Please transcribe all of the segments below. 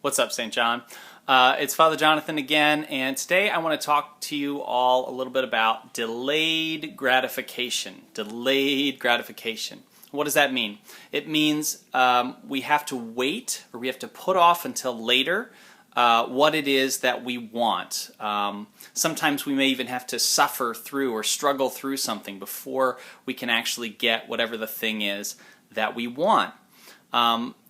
What's up, St. John? It's Father Jonathan again, and today I want to talk to you all a little bit about delayed gratification. Delayed gratification. What does that mean? It means we have to wait, or we have to put off until later what it is that we want. Sometimes we may even have to suffer through or struggle through something before we can actually get whatever the thing is that we want.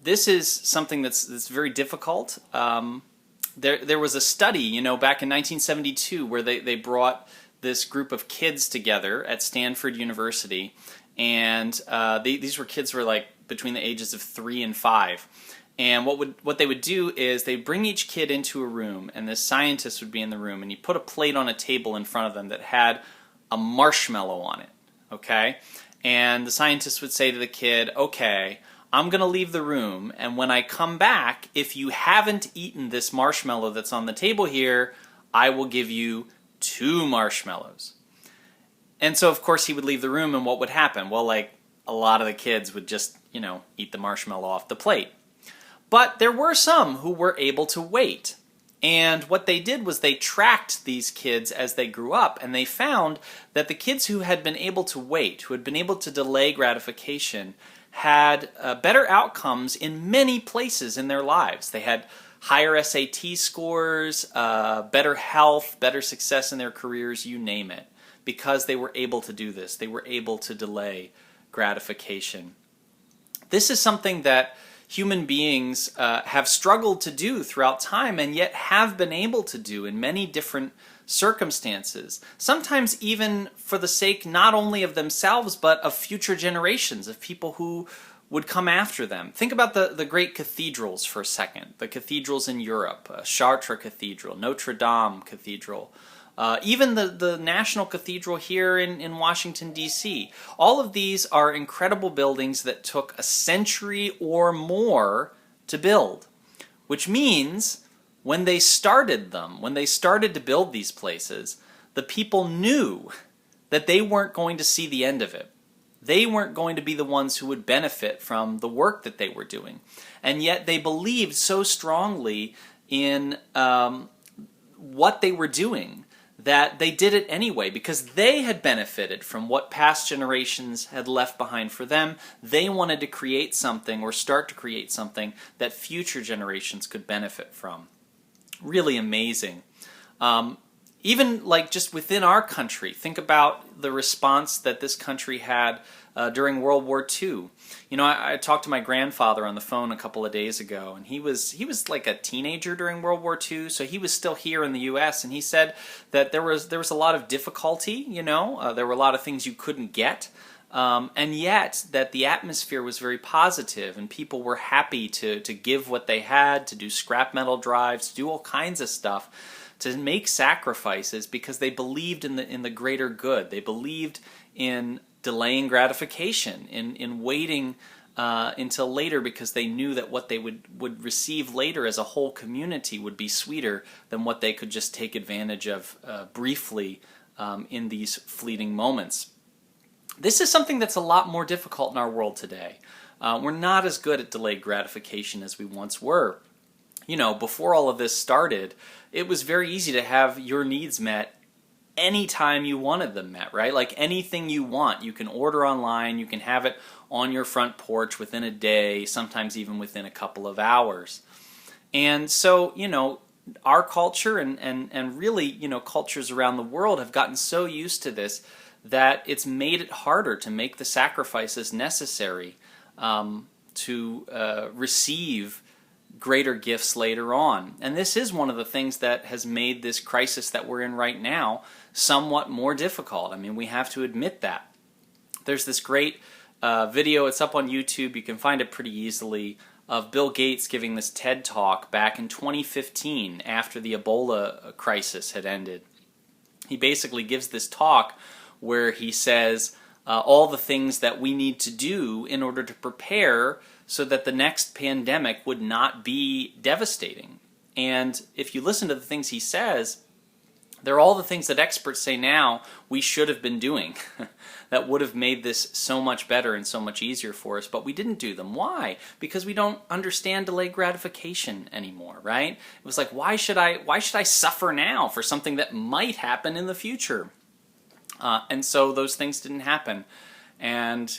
This is something that's very difficult. There was a study, back in 1972 where they brought this group of kids together at Stanford University, and these were kids who were like between the ages of 3 and 5. And what they would do is they'd bring each kid into a room, and this scientist would be in the room, and he'd put a plate on a table in front of them that had a marshmallow on it, okay? And the scientist would say to the kid, okay, I'm going to leave the room, and when I come back, if you haven't eaten this marshmallow that's on the table here, I will give you 2 marshmallows. And so, of course, he would leave the room, and what would happen? Well, like, a lot of the kids would just, eat the marshmallow off the plate. But there were some who were able to wait. And what they did was they tracked these kids as they grew up, and they found that the kids who had been able to wait, who had been able to delay gratification, had better outcomes in many places in their lives. They had higher SAT scores, better health, better success in their careers, you name it, because they were able to do this. They were able to delay gratification. This is something that human beings have struggled to do throughout time, and yet have been able to do in many different circumstances, sometimes even for the sake not only of themselves but of future generations, of people who would come after them. Think about the great cathedrals for a second, the cathedrals in Europe, Chartres Cathedral, Notre Dame Cathedral, even the National Cathedral here in Washington, D.C. All of these are incredible buildings that took a century or more to build, which means when they started to build these places, the people knew that they weren't going to see the end of it. They weren't going to be the ones who would benefit from the work that they were doing. And yet they believed so strongly in what they were doing that they did it anyway, because they had benefited from what past generations had left behind for them. They wanted to create something, or start to create something, that future generations could benefit from. Really amazing. Even like just within our country, think about the response that this country had during World War II. I talked to my grandfather on the phone a couple of days ago, and he was like a teenager during World War II, so he was still here in the U.S., and he said that there was a lot of difficulty. There were a lot of things you couldn't get. And yet that the atmosphere was very positive, and people were happy to give what they had, to do scrap metal drives, to do all kinds of stuff, to make sacrifices, because they believed in the greater good. They believed in delaying gratification, in waiting until later, because they knew that what they would receive later as a whole community would be sweeter than what they could just take advantage of briefly in these fleeting moments. This is something that's a lot more difficult in our world today. We're not as good at delayed gratification as we once were. Before all of this started, it was very easy to have your needs met anytime you wanted them met, right? Like anything you want, you can order online, you can have it on your front porch within a day, sometimes even within a couple of hours. And so, our culture and really, cultures around the world have gotten so used to this that it's made it harder to make the sacrifices necessary to receive greater gifts later on. And this is one of the things that has made this crisis that we're in right now somewhat more difficult. I mean, we have to admit that. There's this great video, it's up on YouTube, you can find it pretty easily, of Bill Gates giving this TED Talk back in 2015 after the Ebola crisis had ended. He basically gives this talk where he says all the things that we need to do in order to prepare so that the next pandemic would not be devastating. And if you listen to the things he says, They're all the things that experts say now we should have been doing that would have made this so much better and so much easier for us, but we didn't do them. Why? Because we don't understand delayed gratification anymore, right? It was like, why should I suffer now for something that might happen in the future? And so those things didn't happen. And,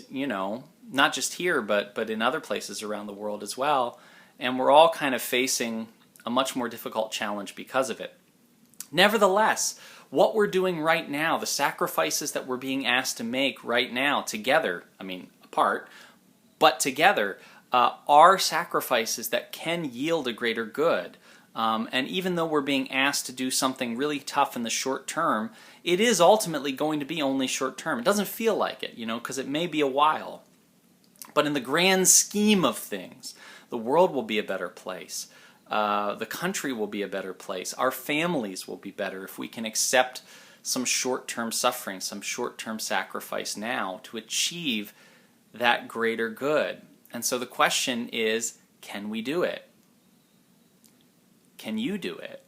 not just here, but in other places around the world as well. And we're all kind of facing a much more difficult challenge because of it. Nevertheless, what we're doing right now, the sacrifices that we're being asked to make right now together, apart, but together, are sacrifices that can yield a greater good. And even though we're being asked to do something really tough in the short term, it is ultimately going to be only short term. It doesn't feel like it, because it may be a while. But in the grand scheme of things, the world will be a better place. The country will be a better place. Our families will be better if we can accept some short-term suffering, some short-term sacrifice now to achieve that greater good. And so the question is, can we do it? Can you do it?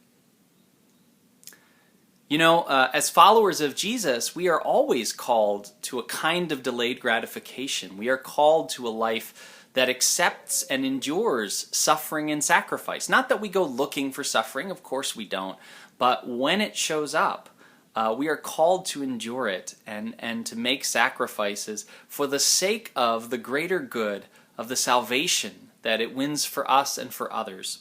As followers of Jesus, we are always called to a kind of delayed gratification. We are called to a life that accepts and endures suffering and sacrifice. Not that we go looking for suffering, of course we don't, but when it shows up, we are called to endure it and to make sacrifices for the sake of the greater good of the salvation that it wins for us and for others.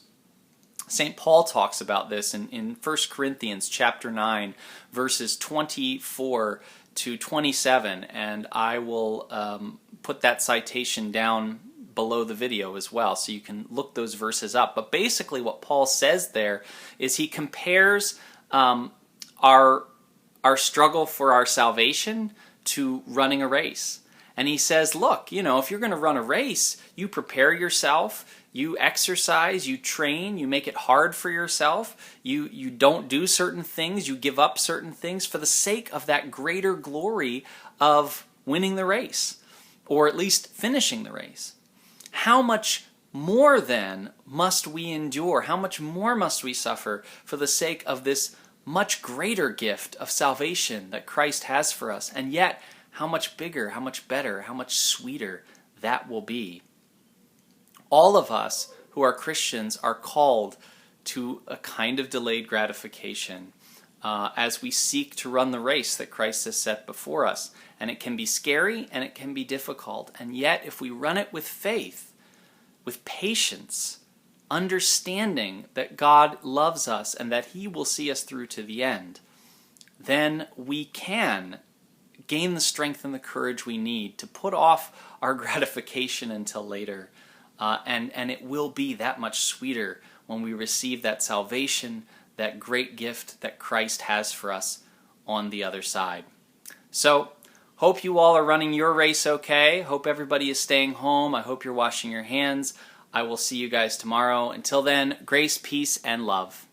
St. Paul talks about this in 1 Corinthians chapter 9, verses 24 to 27, and I will put that citation down below the video as well, so you can look those verses up. But basically what Paul says there is he compares our struggle for our salvation to running a race. And he says, look, if you're going to run a race, you prepare yourself, you exercise, you train, you make it hard for yourself, you don't do certain things, you give up certain things for the sake of that greater glory of winning the race, or at least finishing the race. How much more then must we endure? How much more must we suffer for the sake of this much greater gift of salvation that Christ has for us? And yet, how much bigger, how much better, how much sweeter that will be. All of us who are Christians are called to a kind of delayed gratification as we seek to run the race that Christ has set before us. And it can be scary and it can be difficult. And yet, if we run it with faith, with patience, understanding that God loves us and that He will see us through to the end, then we can gain the strength and the courage we need to put off our gratification until later. And it will be that much sweeter when we receive that salvation, that great gift that Christ has for us on the other side. So, hope you all are running your race okay. Hope everybody is staying home. I hope you're washing your hands. I will see you guys tomorrow. Until then, grace, peace, and love.